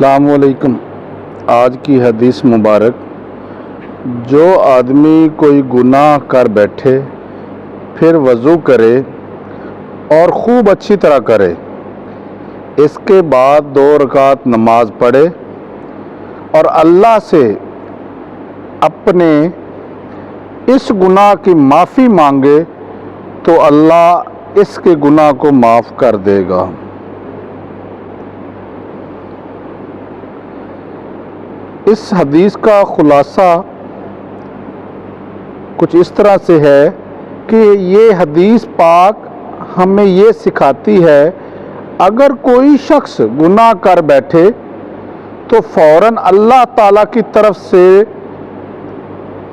السلام علیکم۔ آج کی حدیث مبارک، جو آدمی کوئی گناہ کر بیٹھے پھر وضو کرے اور خوب اچھی طرح کرے، اس کے بعد 2 رکعت نماز پڑھے اور اللہ سے اپنے اس گناہ کی معافی مانگے تو اللہ اس کے گناہ کو معاف کر دے گا۔ اس حدیث کا خلاصہ کچھ اس طرح سے ہے کہ یہ حدیث پاک ہمیں یہ سکھاتی ہے، اگر کوئی شخص گناہ کر بیٹھے تو فوراً اللہ تعالیٰ کی طرف سے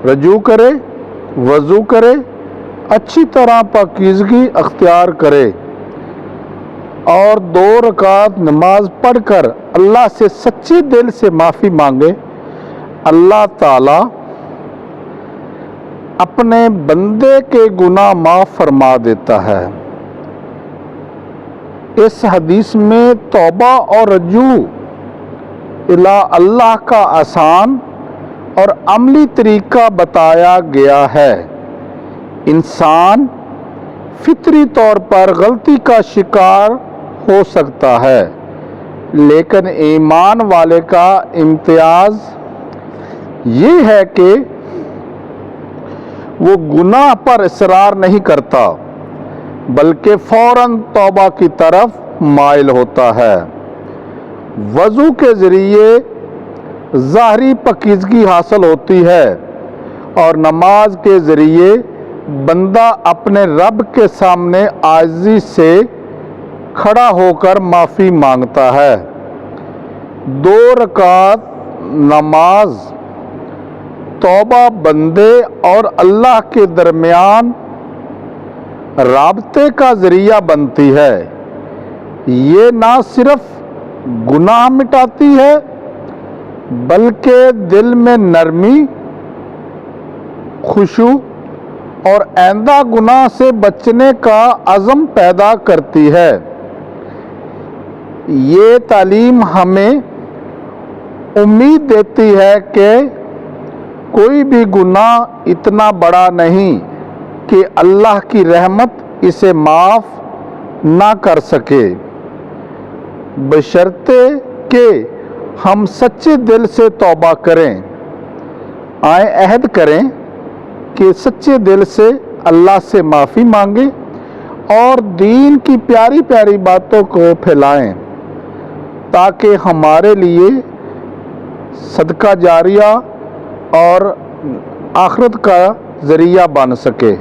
رجوع کرے، وضو کرے، اچھی طرح پاکیزگی اختیار کرے اور 2 رکعت نماز پڑھ کر اللہ سے سچے دل سے معافی مانگے۔ اللہ تعالیٰ اپنے بندے کے گناہ معاف فرما دیتا ہے۔ اس حدیث میں توبہ اور رجوع الی اللہ کا آسان اور عملی طریقہ بتایا گیا ہے۔ انسان فطری طور پر غلطی کا شکار ہو سکتا ہے، لیکن ایمان والے کا امتیاز یہ ہے کہ وہ گناہ پر اصرار نہیں کرتا، بلکہ فوراً توبہ کی طرف مائل ہوتا ہے۔ وضو کے ذریعے ظاہری پاکیزگی حاصل ہوتی ہے اور نماز کے ذریعے بندہ اپنے رب کے سامنے عاجزی سے کھڑا ہو کر معافی مانگتا ہے۔ 2 رکعت نماز توبہ بندے اور اللہ کے درمیان رابطے کا ذریعہ بنتی ہے۔ یہ نہ صرف گناہ مٹاتی ہے بلکہ دل میں نرمی، خشوع اور آئندہ گناہ سے بچنے کا عزم پیدا کرتی ہے۔ یہ تعلیم ہمیں امید دیتی ہے کہ کوئی بھی گناہ اتنا بڑا نہیں کہ اللہ کی رحمت اسے معاف نہ کر سکے، بشرطے کہ ہم سچے دل سے توبہ کریں۔ آئیں عہد کریں کہ سچے دل سے اللہ سے معافی مانگیں اور دین کی پیاری پیاری باتوں کو پھیلائیں تاکہ ہمارے لیے صدقہ جاریہ اور آخرت کا ذریعہ بن سکے۔